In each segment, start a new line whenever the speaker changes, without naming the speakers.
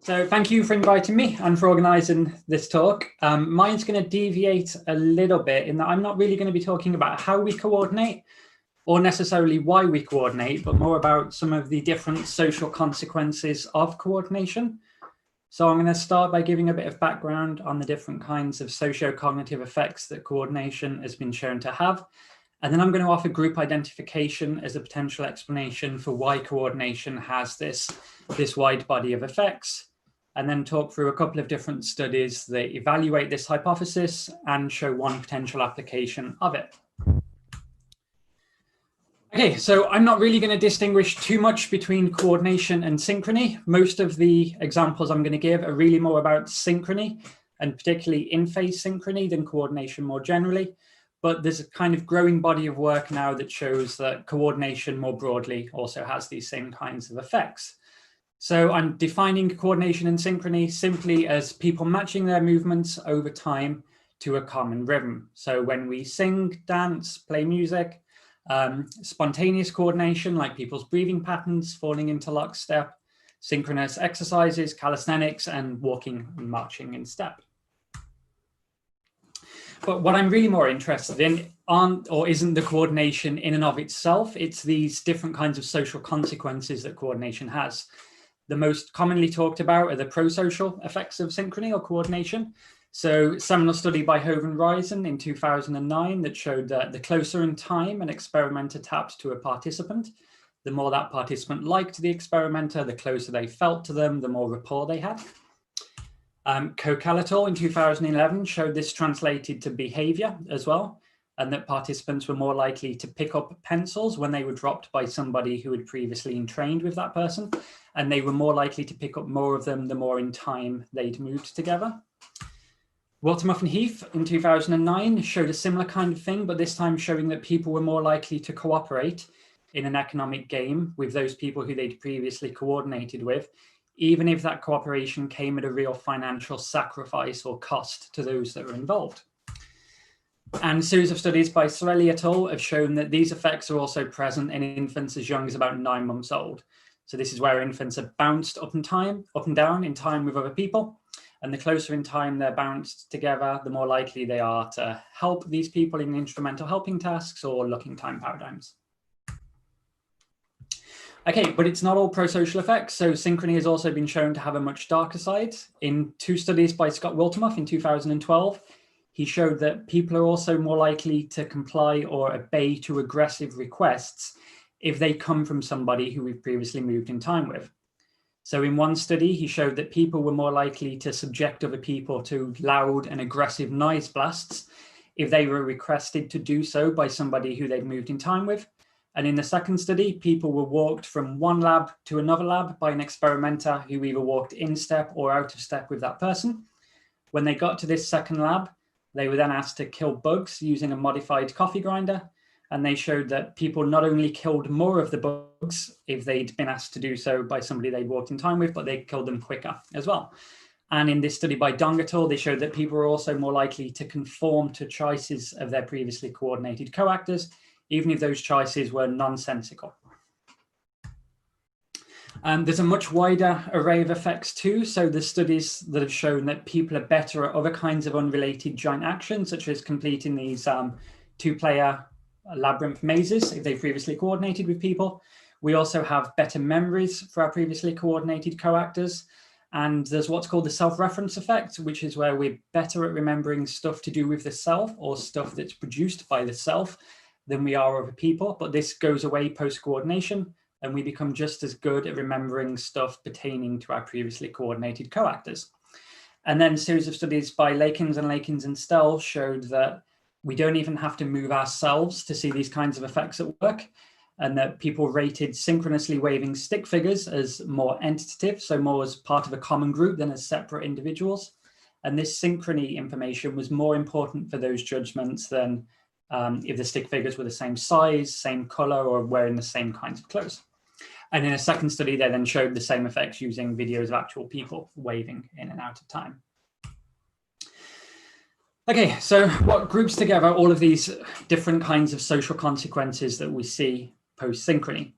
So thank you for inviting me and for organising this talk. Mine's going to deviate a little bit in that I'm not really going to be talking about how we coordinate or necessarily why we coordinate, but more about some of the different social consequences of coordination. So I'm going to start by giving a bit of background on the different kinds of socio-cognitive effects that coordination has been shown to have. And then I'm going to offer group identification as a potential explanation for why coordination has this wide body of effects, and then talk through a couple of different studies that evaluate this hypothesis and show one potential application of it. Okay, so I'm not really going to distinguish too much between coordination and synchrony. Most of the examples I'm going to give are really more about synchrony, and particularly in-phase synchrony, than coordination more generally. But there's a kind of growing body of work now that shows that coordination more broadly also has these same kinds of effects. So I'm defining coordination and synchrony simply as people matching their movements over time to a common rhythm. So when we sing, dance, play music, spontaneous coordination like people's breathing patterns falling into lockstep, synchronous exercises, calisthenics, and walking and marching in step. But what I'm really more interested in aren't or isn't the coordination in and of itself, it's these different kinds of social consequences that coordination has. The most commonly talked about are the prosocial effects of synchrony or coordination. So seminal study by Hove and Risen in 2009 that showed that the closer in time an experimenter tapped to a participant, the more that participant liked the experimenter, the closer they felt to them, the more rapport they had. Kocal in 2011 showed this translated to behavior as well, and that participants were more likely to pick up pencils when they were dropped by somebody who had previously entrained with that person, and they were more likely to pick up more of them the more in time they'd moved together. Watermuff and Heath in 2009 showed a similar kind of thing, but this time showing that people were more likely to cooperate in an economic game with those people who they'd previously coordinated with, even if that cooperation came at a real financial sacrifice or cost to those that were involved. And a series of studies by Sorelli et al. Have shown that these effects are also present in infants as young as about 9 months old. So this is where infants are bounced up and down in time with other people. And the closer in time they're bounced together, the more likely they are to help these people in instrumental helping tasks or looking time paradigms. Okay, but it's not all prosocial effects. So synchrony has also been shown to have a much darker side. In 2 studies by Scott Wiltermuth in 2012, he showed that people are also more likely to comply or obey to aggressive requests if they come from somebody who we've previously moved in time with. So in one study, he showed that people were more likely to subject other people to loud and aggressive noise blasts if they were requested to do so by somebody who they'd moved in time with. And in the second study, people were walked from one lab to another lab by an experimenter who either walked in step or out of step with that person. When they got to this second lab, they were then asked to kill bugs using a modified coffee grinder. And they showed that people not only killed more of the bugs if they'd been asked to do so by somebody they'd walked in time with, but they killed them quicker as well. And in this study by Dong et al., they showed that people were also more likely to conform to choices of their previously coordinated co-actors, even if those choices were nonsensical. There's a much wider array of effects too. So there's studies that have shown that people are better at other kinds of unrelated joint actions, such as completing these 2-player labyrinth mazes if they've previously coordinated with people. We also have better memories for our previously coordinated co-actors. And there's what's called the self-reference effect, which is where we're better at remembering stuff to do with the self or stuff that's produced by the self than we are other people. But this goes away post-coordination, and we become just as good at remembering stuff pertaining to our previously coordinated co-actors. And then a series of studies by Lakins and Stell showed that we don't even have to move ourselves to see these kinds of effects at work, and that people rated synchronously waving stick figures as more entitative, so more as part of a common group than as separate individuals. And this synchrony information was more important for those judgments than if the stick figures were the same size, same color, or wearing the same kinds of clothes. And in a second study, they then showed the same effects using videos of actual people waving in and out of time. Okay, so what groups together all of these different kinds of social consequences that we see post-synchrony?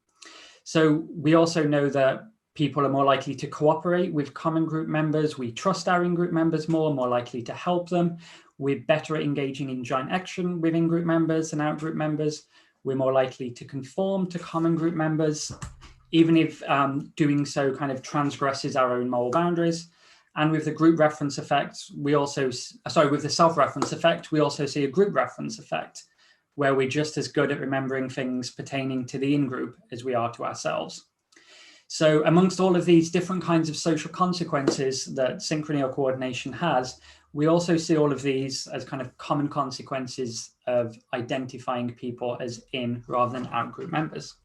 So we also know that People are more likely to cooperate with common group members. We trust our in-group members more likely to help them. We're better at engaging in joint action with in-group members and out-group members. We're more likely to conform to common group members, even if doing so kind of transgresses our own moral boundaries. And with the group reference effect, we also, with the self-reference effect, we also see a group reference effect, where we're just as good at remembering things pertaining to the in-group as we are to ourselves. So amongst all of these different kinds of social consequences that synchrony or coordination has, we also see all of these as kind of common consequences of identifying people as in rather than out group members.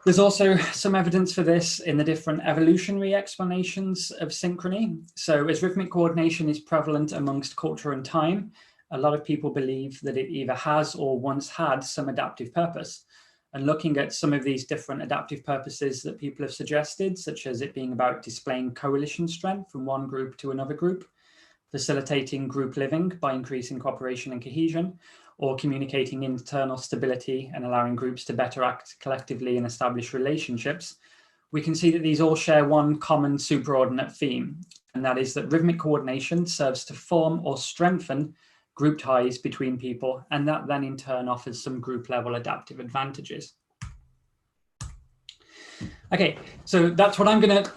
There's also some evidence for this in the different evolutionary explanations of synchrony. So as rhythmic coordination is prevalent amongst culture and time, a lot of people believe that it either has or once had some adaptive purpose. And looking at some of these different adaptive purposes that people have suggested, such as it being about displaying coalition strength from one group to another group, facilitating group living by increasing cooperation and cohesion, or communicating internal stability and allowing groups to better act collectively and establish relationships, we can see that these all share one common superordinate theme, and that is that rhythmic coordination serves to form or strengthen group ties between people, and that then in turn offers some group level adaptive advantages. Okay, so that's what I'm going to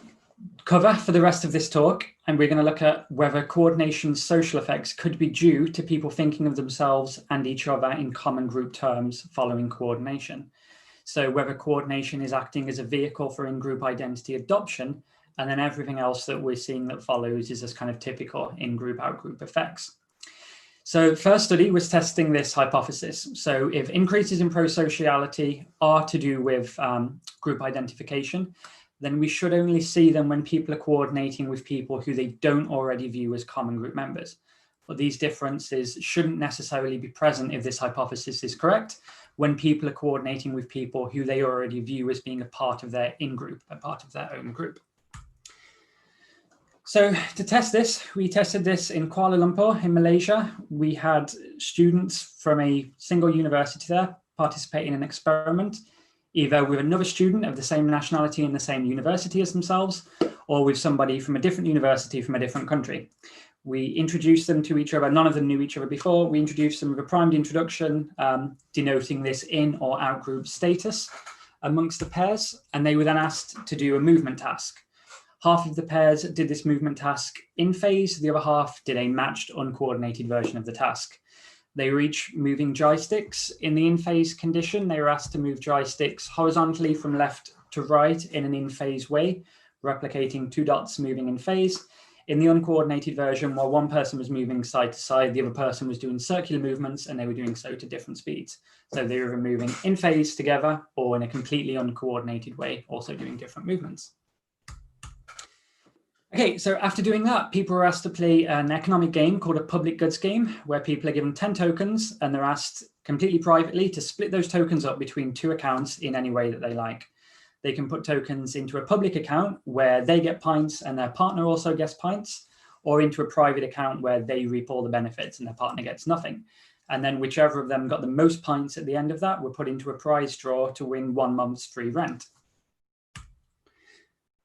cover for the rest of this talk, and we're going to look at whether coordination's social effects could be due to people thinking of themselves and each other in common group terms following coordination. So whether coordination is acting as a vehicle for in-group identity adoption, and then everything else that we're seeing that follows is as kind of typical in-group, out-group effects. So the first study was testing this hypothesis. So if increases in prosociality are to do with group identification, then we should only see them when people are coordinating with people who they don't already view as common group members. But these differences shouldn't necessarily be present if this hypothesis is correct, when people are coordinating with people who they already view as being a part of their in-group, a part of their own group. So to test this, we tested this in Kuala Lumpur in Malaysia. We had students from a single university there participate in an experiment, either with another student of the same nationality in the same university as themselves, or with somebody from a different university from a different country. We introduced them to each other. None of them knew each other before. We introduced them with a primed introduction, denoting this in or out group status amongst the pairs, and they were then asked to do a movement task. Half of the pairs did this movement task in phase, the other half did a matched, uncoordinated version of the task. They were each moving joysticks. In the in-phase condition, they were asked to move joysticks horizontally from left to right in an in-phase way, replicating two dots moving in phase. In the uncoordinated version, while one person was moving side to side, the other person was doing circular movements, and they were doing so to different speeds. So they were moving in phase together or in a completely uncoordinated way, also doing different movements. Okay, so after doing that, people were asked to play an economic game called a public goods game, where people are given 10 tokens and they're asked completely privately to split those tokens up between two accounts in any way that they like. They can put tokens into a public account where they get points and their partner also gets points, or into a private account where they reap all the benefits and their partner gets nothing. And then whichever of them got the most points at the end of that were put into a prize draw to win 1 month's free rent.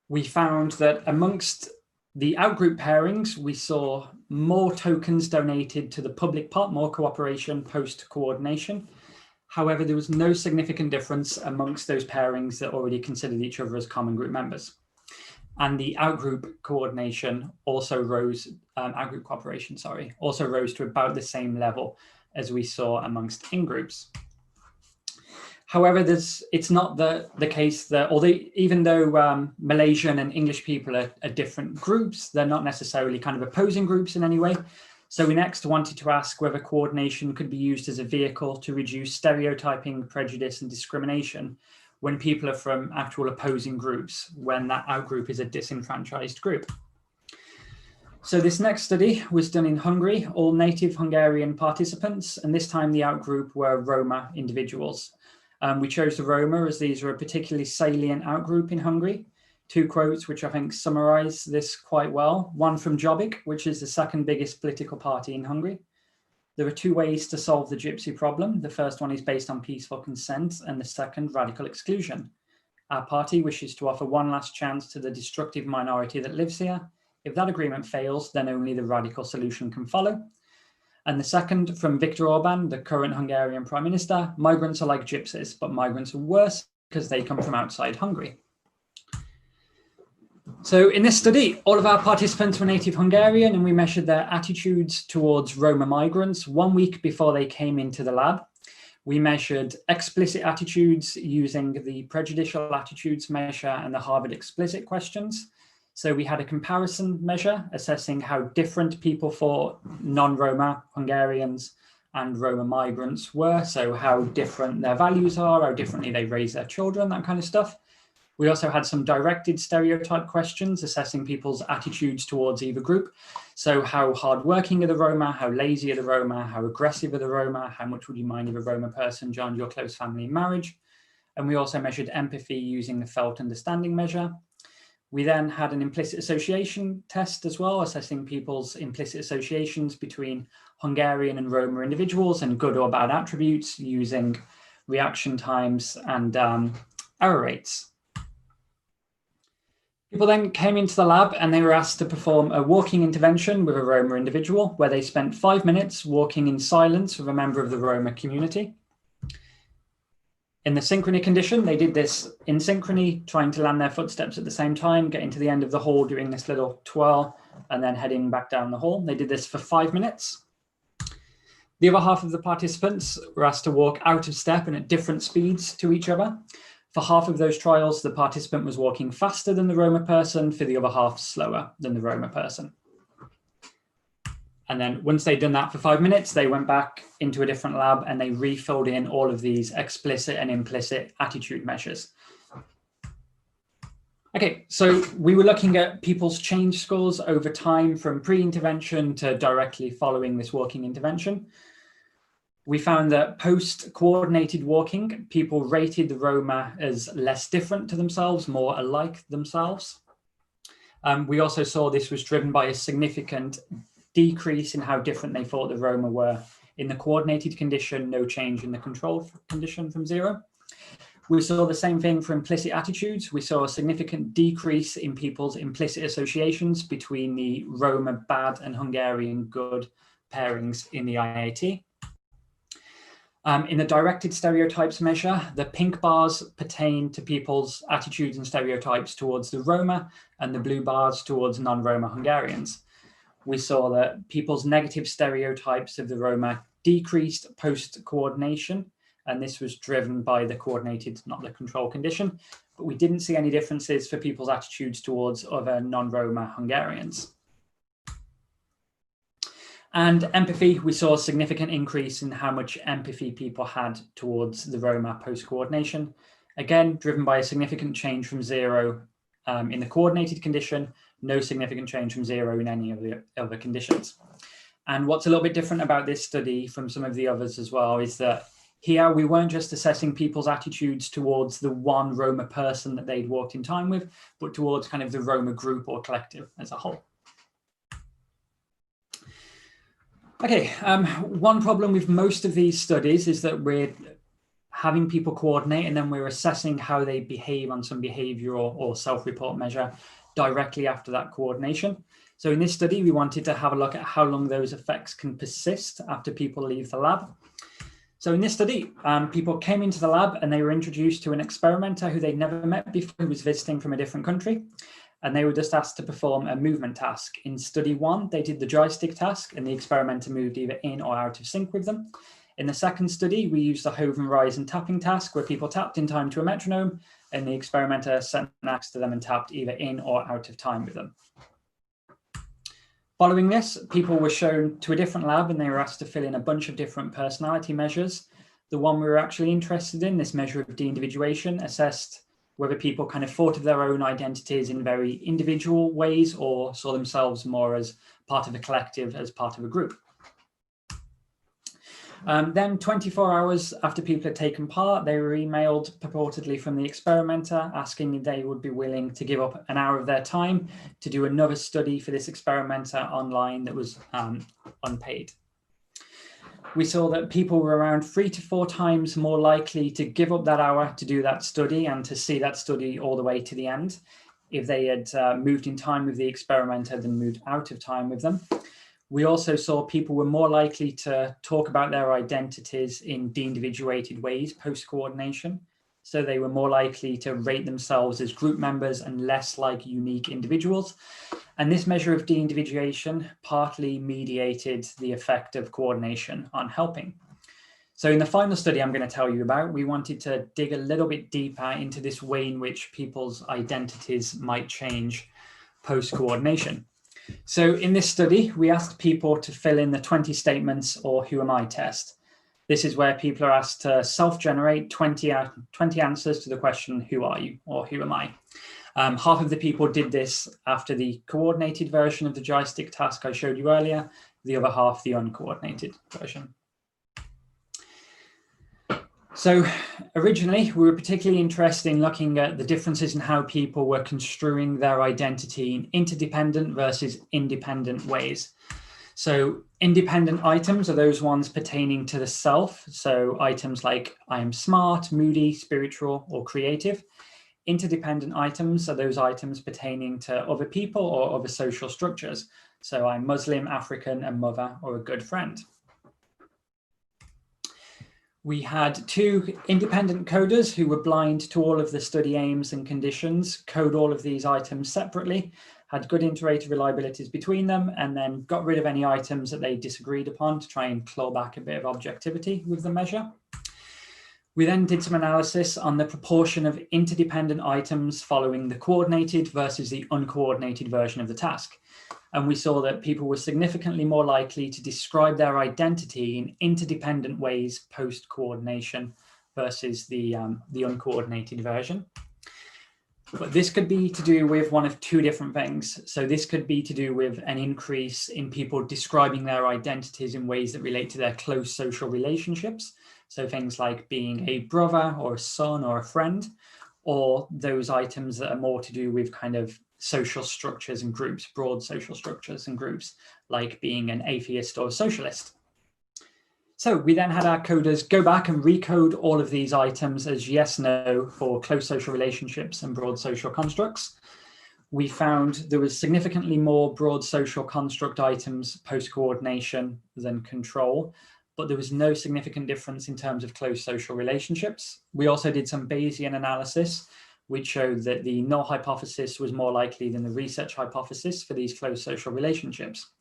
We found that amongst the outgroup pairings, we saw more tokens donated to the public part, more cooperation post-coordination. However, there was no significant difference amongst those pairings that already considered each other as common group members. And the outgroup coordination also rose, outgroup cooperation, also rose to about the same level as we saw amongst in-groups. However, it's not the case that, even though Malaysian and English people are different groups, they're not necessarily kind of opposing groups in any way. So we next wanted to ask whether coordination could be used as a vehicle to reduce stereotyping, prejudice, and discrimination when people are from actual opposing groups, when that outgroup is a disenfranchised group. So this next study was done in Hungary, all native Hungarian participants, and this time the outgroup were Roma individuals. We chose the Roma as these are a particularly salient outgroup in Hungary. Two quotes which I think summarize this quite well. One from Jobbik, which is the second biggest political party in Hungary. There are two ways to solve the gypsy problem. The first one is based on peaceful consent, and the second, radical exclusion. Our party wishes to offer one last chance to the destructive minority that lives here. If that agreement fails, then only the radical solution can follow. And the second, from Viktor Orban, the current Hungarian Prime Minister, migrants are like gypsies, but migrants are worse because they come from outside Hungary. So in this study, all of our participants were native Hungarian, and we measured their attitudes towards Roma migrants 1 week before they came into the lab. We measured explicit attitudes using the prejudicial attitudes measure and the Harvard explicit questions. So we had a comparison measure assessing how different people thought non-Roma Hungarians and Roma migrants were. So how different their values are, how differently they raise their children, that kind of stuff. We also had some directed stereotype questions assessing people's attitudes towards either group. So how hardworking are the Roma, how lazy are the Roma, how aggressive are the Roma, how much would you mind if a Roma person joined your close family in marriage? And we also measured empathy using the felt understanding measure. We then had an implicit association test as well, assessing people's implicit associations between Hungarian and Roma individuals and good or bad attributes using reaction times and error rates. People then came into the lab and they were asked to perform a walking intervention with a Roma individual where they spent 5 minutes walking in silence with a member of the Roma community. In the Synchrony condition, they did this in Synchrony, trying to land their footsteps at the same time, getting to the end of the hall, doing this little twirl, and then heading back down the hall. They did this for 5 minutes. The other half of the participants were asked to walk out of step and at different speeds to each other. For half of those trials, the participant was walking faster than the Roma person, for the other half slower than the Roma person. And then once they'd done that for 5 minutes, they went back into a different lab and they refilled in all of these explicit and implicit attitude measures. Okay, so we were looking at people's change scores over time from pre-intervention to directly following this walking intervention. We found that post-coordinated walking, people rated the Roma as less different to themselves, more alike themselves. We also saw this was driven by a significant decrease in how different they thought the Roma were. In the coordinated condition, no change in the control condition from 0. We saw the same thing for implicit attitudes. We saw a significant decrease in people's implicit associations between the Roma bad and Hungarian good pairings in the IAT. In the directed stereotypes measure, the pink bars pertain to people's attitudes and stereotypes towards the Roma, and the blue bars towards non-Roma Hungarians. We saw that people's negative stereotypes of the Roma decreased post-coordination, and this was driven by the coordinated, not the control condition. But we didn't see any differences for people's attitudes towards other non-Roma Hungarians. And empathy, we saw a significant increase in how much empathy people had towards the Roma post-coordination. Again, driven by a significant change from 0 in the coordinated condition, no significant change from 0 in any of the other conditions. And what's a little bit different about this study from some of the others as well is that here we weren't just assessing people's attitudes towards the one Roma person that they'd walked in time with, but towards kind of the Roma group or collective as a whole. Okay, one problem with most of these studies is that we're having people coordinate and then we're assessing how they behave on some behavioral or self-report measure directly after that coordination. So in this study, we wanted to have a look at how long those effects can persist after people leave the lab. So in this study, people came into the lab and they were introduced to an experimenter who they'd never met before, who was visiting from a different country. And they were just asked to perform a movement task. In study 1, they did the joystick task and the experimenter moved either in or out of sync with them. In the second study, we used the hove and rise and tapping task where people tapped in time to a metronome and the experimenter sat next to them and tapped either in or out of time with them. Following this, people were shown to a different lab and they were asked to fill in a bunch of different personality measures. The one we were actually interested in, this measure of de-individuation, assessed whether people kind of thought of their own identities in very individual ways or saw themselves more as part of a collective, as part of a group. Then 24 hours after people had taken part, they were emailed purportedly from the experimenter asking if they would be willing to give up an hour of their time to do another study for this experimenter online that was unpaid. we saw that people were around 3 to 4 times more likely to give up that hour to do that study and to see that study all the way to the end if they had moved in time with the experimenter than moved out of time with them. We also saw people were more likely to talk about their identities in de-individuated ways post-coordination. So they were more likely to rate themselves as group members and less like unique individuals. And this measure of de-individuation partly mediated the effect of coordination on helping. So in the final study I'm going to tell you about, we wanted to dig a little bit deeper into this way in which people's identities might change post-coordination. So in this study, we asked people to fill in the 20 statements or who am I test. This is where people are asked to self-generate 20 answers to the question, who are you or who am I? Half of the people did this after the coordinated version of the joystick task I showed you earlier, the other half the uncoordinated version. So originally, we were particularly interested in looking at the differences in how people were construing their identity in interdependent versus independent ways. So independent items are those ones pertaining to the self. So items like I am smart, moody, spiritual, or creative. Interdependent items are those items pertaining to other people or other social structures. So I'm Muslim, African, a mother, or a good friend. We had 2 independent coders who were blind to all of the study aims and conditions, code all of these items separately, had good iterative reliabilities between them, and then got rid of any items that they disagreed upon to try and claw back a bit of objectivity with the measure. We then did some analysis on the proportion of interdependent items following the coordinated versus the uncoordinated version of the task. And we saw that people were significantly more likely to describe their identity in interdependent ways post-coordination versus the uncoordinated version. But this could be to do with one of 2 different things. So this could be to do with an increase in people describing their identities in ways that relate to their close social relationships. So things like being a brother or a son or a friend, or those items that are more to do with kind of social structures and groups, broad social structures and groups, like being an atheist or a socialist. So we then had our coders go back and recode all of these items as yes, no for close social relationships and broad social constructs. We found there was significantly more broad social construct items post-coordination than control, but there was no significant difference in terms of close social relationships. We also did some Bayesian analysis, which showed that the null hypothesis was more likely than the research hypothesis for these close social relationships.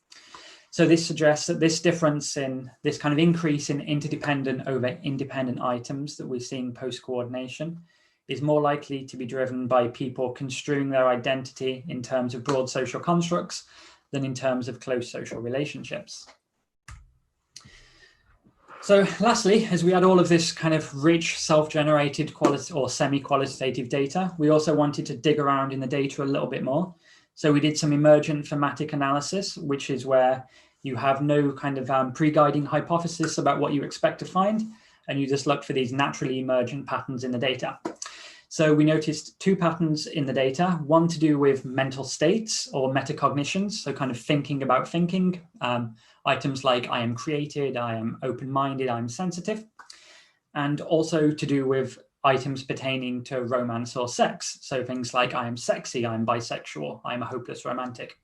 So this suggests that this difference in this kind of increase in interdependent over independent items that we're seeing post-coordination is more likely to be driven by people construing their identity in terms of broad social constructs than in terms of close social relationships. So lastly, as we had all of this kind of rich self-generated or semi-qualitative data, we also wanted to dig around in the data a little bit more. So we did some emergent thematic analysis, which is where you have no kind of pre-guiding hypothesis about what you expect to find, and you just look for these naturally emergent patterns in the data. So we noticed 2 patterns in the data, one to do with mental states or metacognitions, so kind of thinking about thinking, items like I am created, I am open-minded, I'm sensitive, and also to do with items pertaining to romance or sex. So things like I am sexy, I'm bisexual, I'm a hopeless romantic.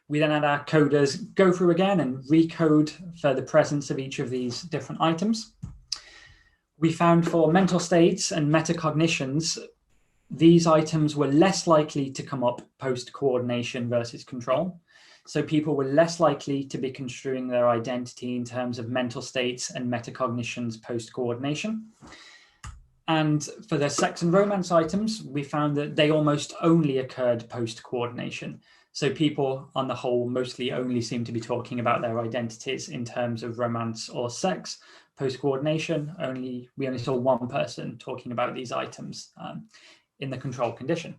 We then had our coders go through again and recode for the presence of each of these different items. We found for mental states and metacognitions, these items were less likely to come up post-coordination versus control. So people were less likely to be construing their identity in terms of mental states and metacognitions post-coordination. And for the sex and romance items, we found that they almost only occurred post-coordination. So people on the whole mostly only seem to be talking about their identities in terms of romance or sex. Post-coordination, we only saw 1 person talking about these items in the control condition.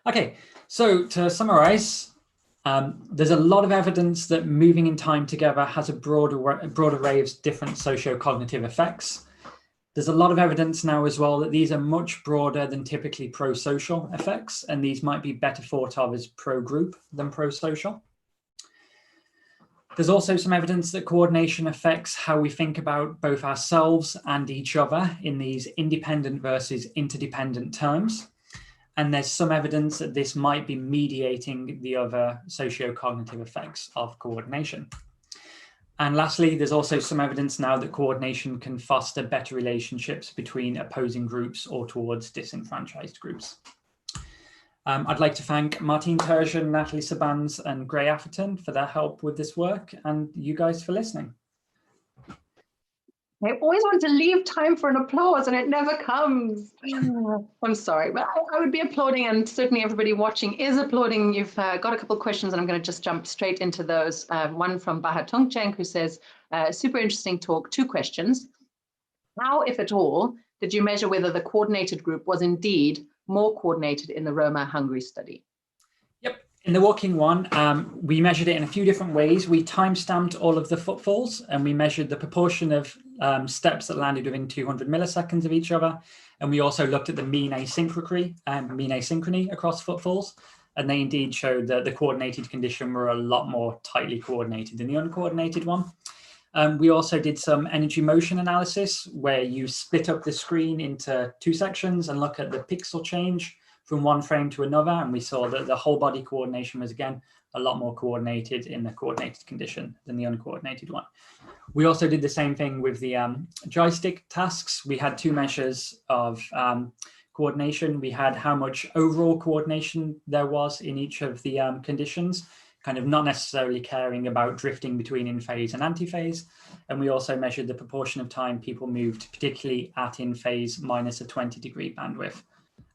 Okay, so to summarize, there's a lot of evidence that moving in time together has a broad array of different socio-cognitive effects. There's a lot of evidence now as well that these are much broader than typically pro-social effects, and these might be better thought of as pro-group than pro-social. There's also some evidence that coordination affects how we think about both ourselves and each other in these independent versus interdependent terms. And there's some evidence that this might be mediating the other socio-cognitive effects of coordination. And lastly, there's also some evidence now that coordination can foster better relationships between opposing groups or towards disenfranchised groups. I'd like to thank Martine Terjen, Natalie Sabans, and Gray Atherton for their help with this work, and you guys for listening.
I always want to leave time for an applause and it never comes. I'm sorry, but I would be applauding, and certainly everybody watching is applauding. You've got a couple of questions and I'm going to just jump straight into those. One from Baha Tongcheng, who says, super interesting talk, 2 questions. How, if at all, did you measure whether the coordinated group was indeed more coordinated in the Roma-Hungary study?
Yep, in the walking one, we measured it in a few different ways. We time-stamped all of the footfalls and we measured the proportion of steps that landed within 200 milliseconds of each other. And we also looked at the mean asynchrony across footfalls. And they indeed showed that the coordinated condition were a lot more tightly coordinated than the uncoordinated one. We also did some energy motion analysis where you split up the screen into 2 sections and look at the pixel change from one frame to another. And we saw that the whole body coordination was, again, a lot more coordinated in the coordinated condition than the uncoordinated one. We also did the same thing with the joystick tasks. We had 2 measures of coordination. We had how much overall coordination there was in each of the conditions, kind of not necessarily caring about drifting between in phase and anti-phase. And we also measured the proportion of time people moved, particularly at in phase minus a 20-degree bandwidth.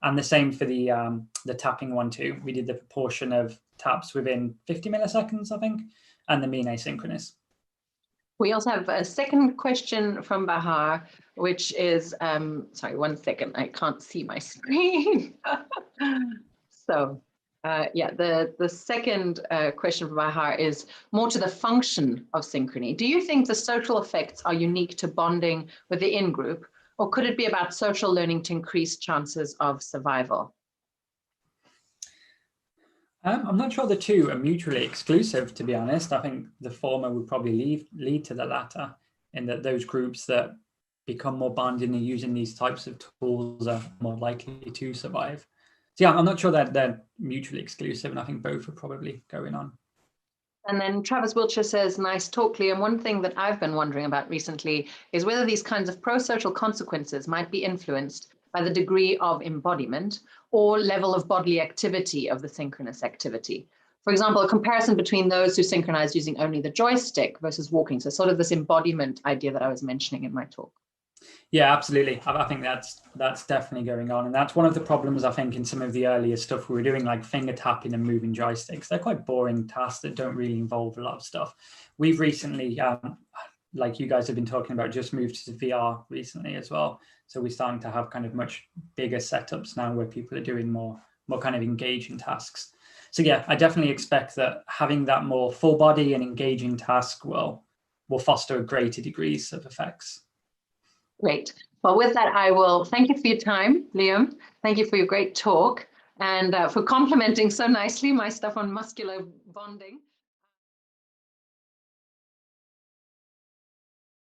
And the same for the tapping one too. We did the proportion of taps within 50 milliseconds, I think, and the mean asynchronous.
We also have a second question from Bahar, which is, sorry, 1 second, I can't see my screen. So. Yeah, the second question from Bahar is more to the function of synchrony. Do you think the social effects are unique to bonding with the in-group, or could it be about social learning to increase chances of survival?
I'm not sure the 2 are mutually exclusive, to be honest. I think the former would probably lead to the latter, in that those groups that become more bonded and using these types of tools are more likely to survive. So yeah, I'm not sure that they're mutually exclusive, and I think both are probably going on.
And then Travis Wiltshire says, nice talk, Liam. One thing that I've been wondering about recently is whether these kinds of pro-social consequences might be influenced by the degree of embodiment or level of bodily activity of the synchronous activity. For example, a comparison between those who synchronize using only the joystick versus walking. So sort of this embodiment idea that I was mentioning in my talk.
Yeah, absolutely. I think that's definitely going on. And that's one of the problems, I think, in some of the earlier stuff we were doing, like finger tapping and moving joysticks. They're quite boring tasks that don't really involve a lot of stuff. We've recently, like you guys have been talking about, just moved to VR recently as well. So we're starting to have kind of much bigger setups now where people are doing more kind of engaging tasks. So yeah, I definitely expect that having that more full body and engaging task will foster greater degrees of effects.
Great. Well, with that, I will thank you for your time, Liam. Thank you for your great talk and for complimenting so nicely my stuff on muscular bonding.